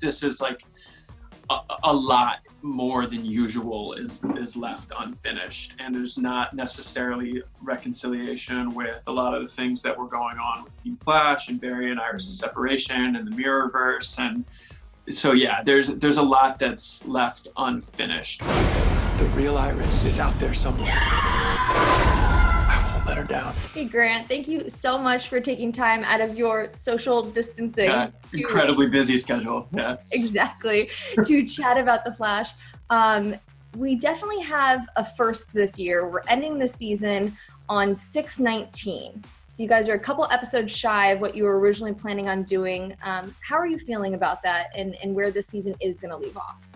this is like a lot more than usual is left unfinished, and there's not necessarily reconciliation with a lot of the things that were going on with Team Flash and Barry and Iris' separation and the Mirrorverse. And so yeah, there's a lot that's left unfinished. The real Iris is out there somewhere. I won't let her down. Hey Grant, thank you so much for taking time out of your social distancing. Incredibly busy schedule. Yeah. Exactly. To chat about The Flash. We definitely have a first this year. We're ending the season on 6/19. So you guys are a couple episodes shy of what you were originally planning on doing. How are you feeling about that and where this season is going to leave off?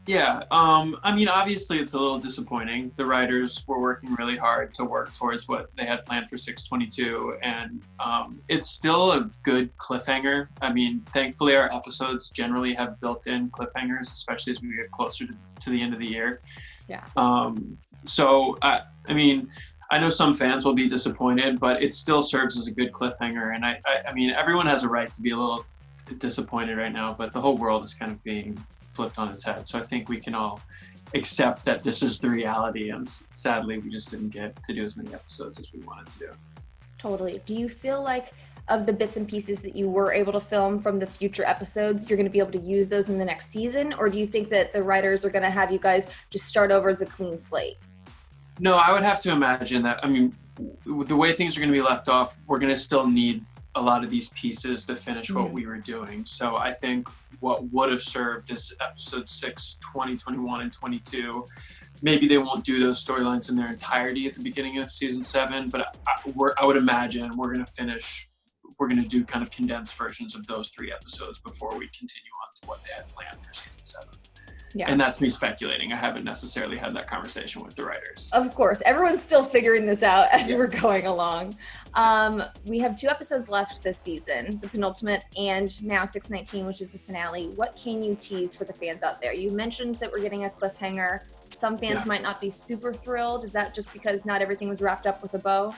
Yeah, I mean, obviously it's a little disappointing. The writers were working really hard to work towards what they had planned for 6/22, and it's still a good cliffhanger. I mean, thankfully our episodes generally have built-in cliffhangers, especially as we get closer to the end of the year. Yeah. So, I mean, I know some fans will be disappointed, but it still serves as a good cliffhanger, and I mean, everyone has a right to be a little disappointed right now, but the whole world is kind of being flipped on its head. So I think we can all accept that this is the reality, and sadly we just didn't get to do as many episodes as we wanted to do. Totally. Do you feel like of the bits and pieces that you were able to film from the future episodes, you're going to be able to use those in the next season? Or do you think that the writers are going to have you guys just start over as a clean slate? No, I would have to imagine that. I mean, the way things are going to be left off, we're going to still need a lot of these pieces to finish what we were doing. So I think what would have served is episode 6, 20, 21, and 22. Maybe they won't do those storylines in their entirety at the beginning of season 7, but I would imagine we're going to do kind of condensed versions of those 3 episodes before we continue on to what they had planned for season 7. Yeah. And that's me speculating. I haven't necessarily had that conversation with the writers. Of course, everyone's still figuring this out as we're going along. We have 2 episodes left this season, the penultimate and now 6/19, which is the finale. What can you tease for the fans out there? You mentioned that we're getting a cliffhanger. Some fans might not be super thrilled. Is that just because not everything was wrapped up with a bow?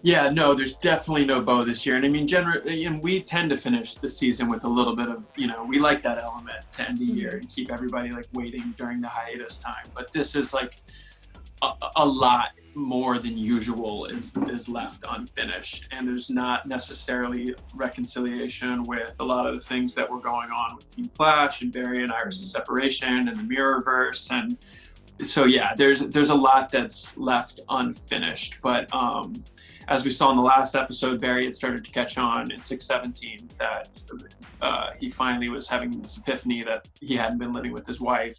Yeah, no, there's definitely no bow this year. And I mean, generally, and we tend to finish the season with a little bit of, we like that element to end the year and keep everybody like waiting during the hiatus time. But this is like a lot more than usual is left unfinished. And there's not necessarily reconciliation with a lot of the things that were going on with Team Flash and Barry and Iris' separation and the Mirrorverse. And so, yeah, there's a lot that's left unfinished. But, as we saw in the last episode, Barry had started to catch on in 6/17 that he finally was having this epiphany that he hadn't been living with his wife,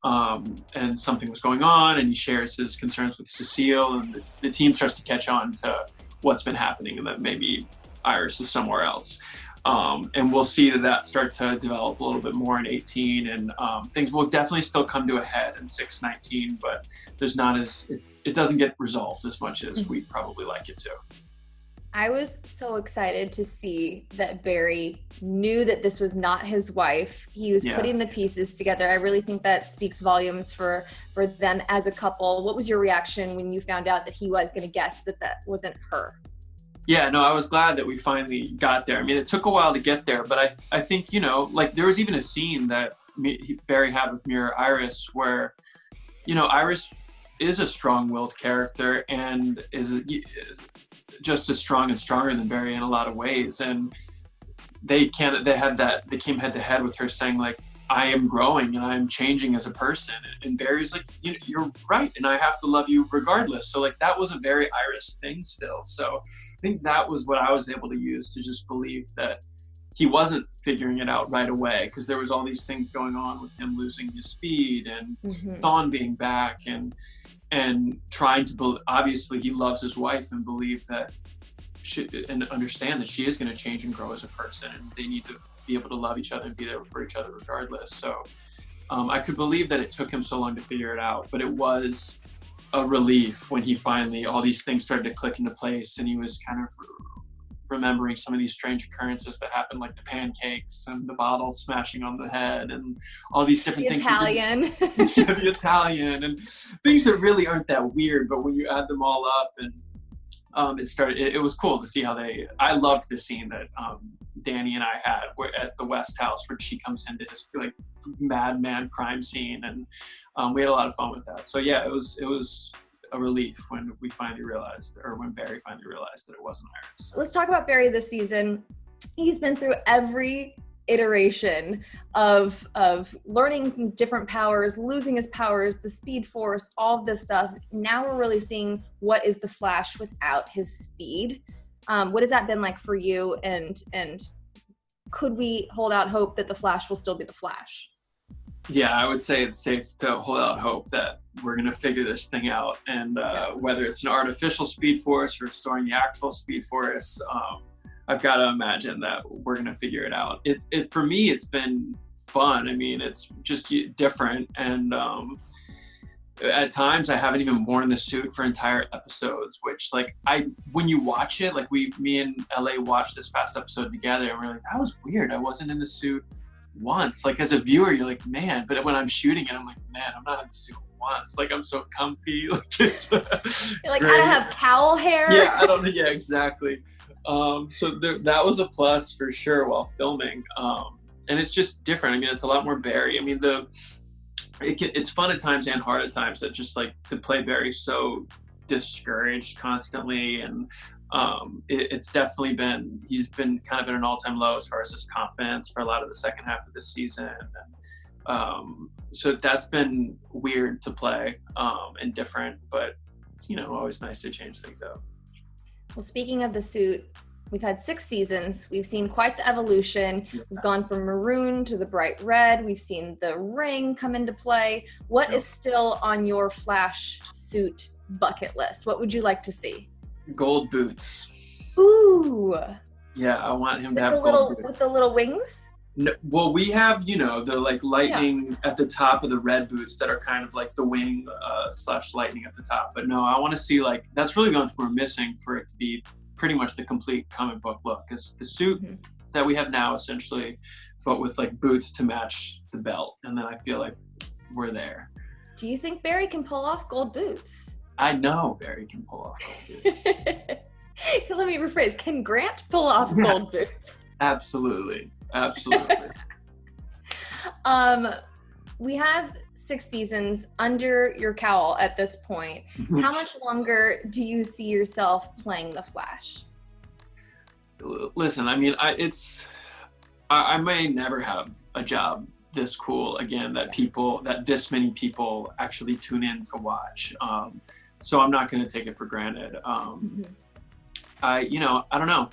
and something was going on, and he shares his concerns with Cecile, and the team starts to catch on to what's been happening and that maybe Iris is somewhere else. And we'll see that start to develop a little bit more in 18, and things will definitely still come to a head in 6/19, but there's not it doesn't get resolved as much as we'd probably like it to. I was so excited to see that Barry knew that this was not his wife. He was putting the pieces together. I really think that speaks volumes for them as a couple. What was your reaction when you found out that he was going to guess that wasn't her? Yeah, no, I was glad that we finally got there. I mean, it took a while to get there, but I think, like there was even a scene that Barry had with Mirror Iris where, Iris is a strong-willed character and is just as strong and stronger than Barry in a lot of ways. And they came head to head with her saying like, I am growing and I'm changing as a person. And Barry's like, you're right. And I have to love you regardless. So like, that was a very Iris thing still. So I think that was what I was able to use to just believe that he wasn't figuring it out right away, because there was all these things going on with him losing his speed and Thawne being back and trying to obviously he loves his wife and believe that and understand that she is going to change and grow as a person, and they need to be able to love each other and be there for each other regardless. So I could believe that it took him so long to figure it out, but it was a relief when he finally, all these things started to click into place, and he was kind of remembering some of these strange occurrences that happened, like the pancakes and the bottle smashing on the head and all these different things. The Italian and things that really aren't that weird, but when you add them all up, and it was cool to see how I loved the scene that Danny and I had at the West House, where she comes into his like madman crime scene, and we had a lot of fun with that. So yeah, it was a relief when we finally realized, or when Barry finally realized that it wasn't Iris. Let's talk about Barry this season. He's been through every iteration of learning different powers, losing his powers, the Speed Force, all of this stuff. Now we're really seeing what is the Flash without his speed. What has that been like for you? And could we hold out hope that the Flash will still be the Flash? Yeah, I would say it's safe to hold out hope that we're going to figure this thing out. And whether it's an artificial Speed Force or restoring the actual Speed Force, I've got to imagine that we're going to figure it out. It for me, it's been fun. I mean, it's just different. And at times I haven't even worn the suit for entire episodes, which like when you watch it, like me and LA watched this past episode together, and we're like, that was weird. I wasn't in the suit once. Like as a viewer, you're like, man, but when I'm shooting it, I'm like, man, I'm not in the suit once. Like I'm so comfy. Like it's you're like, great. I don't have cowl hair. Yeah, yeah, exactly. So that was a plus for sure while filming. And it's just different. I mean, it's a lot more Barry. I mean, it's fun at times and hard at times, that just like to play Barry so discouraged constantly. And it's definitely he's been kind of at an all-time low as far as his confidence for a lot of the second half of this season. And so that's been weird to play and different, but it's, always nice to change things up. Well, speaking of the suit, we've had 6 seasons. We've seen quite the evolution. We've gone from maroon to the bright red. We've seen the ring come into play. What is still on your Flash suit bucket list? What would you like to see? Gold boots. Ooh. Yeah, I want him to With have gold boots. With the little wings? No, well, we have, the like lightning at the top of the red boots that are kind of like the wing / lightning at the top. But no, I want to see like, that's really the only thing we're missing for it to be pretty much the complete comic book look. Because the suit that we have now, essentially, but with like boots to match the belt. And then I feel like we're there. Do you think Barry can pull off gold boots? I know Barry can pull off gold boots. Let me rephrase. Can Grant pull off gold boots? Absolutely. We have 6 seasons under your cowl at this point. How much longer do you see yourself playing the Flash? Listen, I mean, I may never have a job this cool again that this many people actually tune in to watch. So I'm not going to take it for granted. I don't know.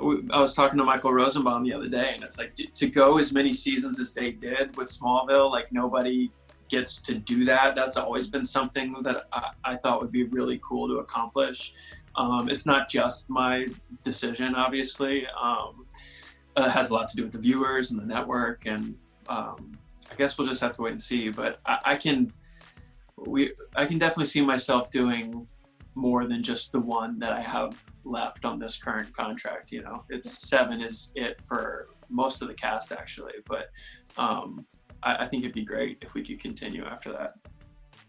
I was talking to Michael Rosenbaum the other day, and it's like to go as many seasons as they did with Smallville, like nobody gets to do that. That's always been something that I thought would be really cool to accomplish. It's not just my decision, obviously. It has a lot to do with the viewers and the network, and I guess we'll just have to wait and see. But I can definitely see myself doing more than just the one that I have left on this current contract. It's 7 is it for most of the cast actually, but I think it'd be great if we could continue after that.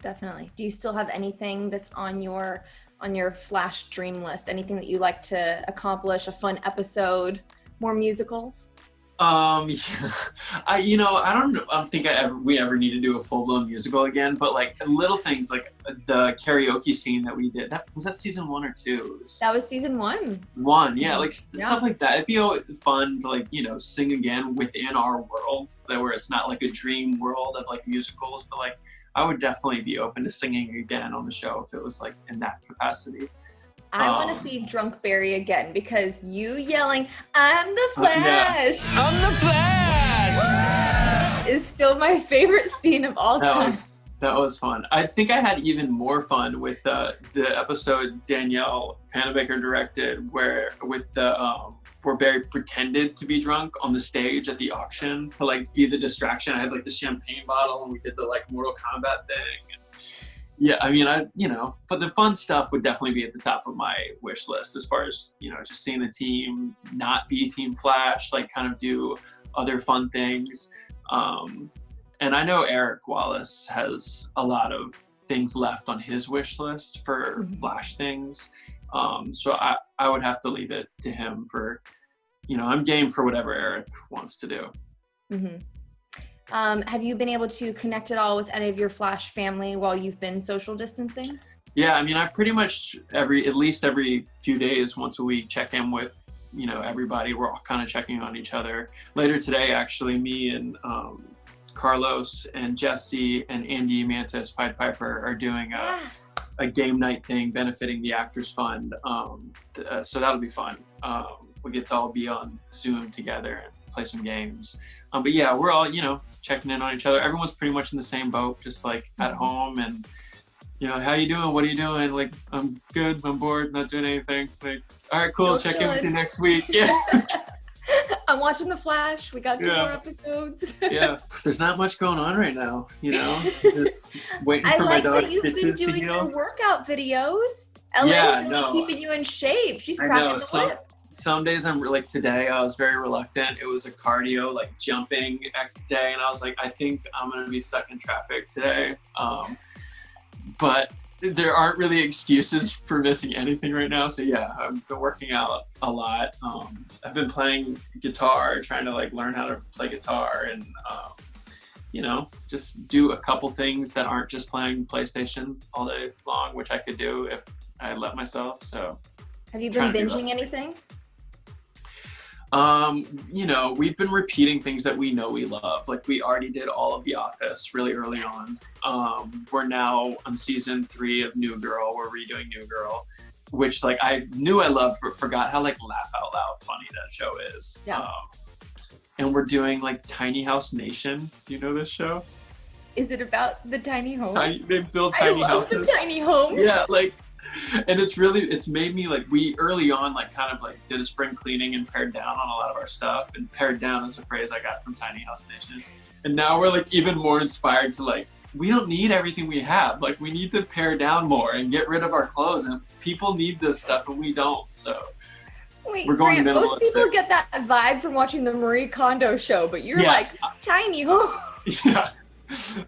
Definitely. Do you still have anything that's on your Flash dream list? Anything that you like to accomplish? A fun episode? More musicals? Yeah. I don't think we ever need to do a full-blown musical again, but like little things like the karaoke scene that we did. Was that season 1 or 2? That was season 1. Yeah, like stuff like that. It'd be fun to like, sing again within our world, where it's not like a dream world of like musicals, but like I would definitely be open to singing again on the show if it was like in that capacity. I want to see Drunk Barry again, because you yelling, "I'm the Flash! I'm the Flash!" is still my favorite scene of all time. That was fun. I think I had even more fun with the episode Danielle Panabaker directed, where Barry pretended to be drunk on the stage at the auction to like be the distraction. I had like the champagne bottle, and we did the like Mortal Kombat thing. Yeah, I mean, but the fun stuff would definitely be at the top of my wish list, as far as, just seeing the team not be Team Flash, like kind of do other fun things. And I know Eric Wallace has a lot of things left on his wish list for Flash things. So I would have to leave it to him for I'm game for whatever Eric wants to do. Have you been able to connect at all with any of your Flash family while you've been social distancing? Yeah, I mean, I pretty much at least every few days, once a week, check in with, everybody. We're all kind of checking on each other. Later today, actually, me and Carlos and Jesse and Andy Mantis, Pied Piper, are doing a game night thing benefiting the Actors Fund. So that'll be fun. We get to all be on Zoom together and play some games. But yeah, we're all, checking in on each other. Everyone's pretty much in the same boat, just like at home. And, how you doing? What are you doing? Like, I'm good. I'm bored. Not doing anything. Like, all right, cool. Still check in with you next week. Yeah. I'm watching The Flash. We got 2 more episodes. Yeah. There's not much going on right now, It's waiting for my dog that you've been doing your workout videos. Ellen's really keeping you in shape. She's cracking the whip. Some days I'm like, today I was very reluctant. It was a cardio, like jumping day. And I was like, I think I'm going to be stuck in traffic today. But there aren't really excuses for missing anything right now. So yeah, I've been working out a lot. I've been playing guitar, trying to like learn how to play guitar and, just do a couple things that aren't just playing PlayStation all day long, which I could do if I let myself. So have you been binging anything? We've been repeating things that we know we love. Like we already did all of The Office really early on. We're now on season 3 of New Girl. We're redoing New Girl, which like I knew I loved, but forgot how like laugh out loud funny that show is. Yeah. And we're doing like Tiny House Nation. Do you know this show? Is it about the tiny homes? They build tiny houses. I love the tiny homes. Yeah, like. And it's made me like, we early on like kind of like did a spring cleaning and pared down on a lot of our stuff, and pared down is a phrase I got from Tiny House Nation. And now we're like even more inspired to like, we don't need everything we have. Like we need to pare down more and get rid of our clothes, and people need this stuff and we don't. So wait, we're going Grant, most people minimalistic. get that vibe from watching the Marie Kondo show, but you're like tiny home. Yeah,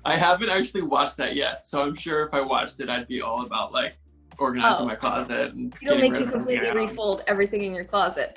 I haven't actually watched that yet. So I'm sure if I watched it, I'd be all about like organizing my closet and it'll make you rid of completely everything. refold everything in your closet.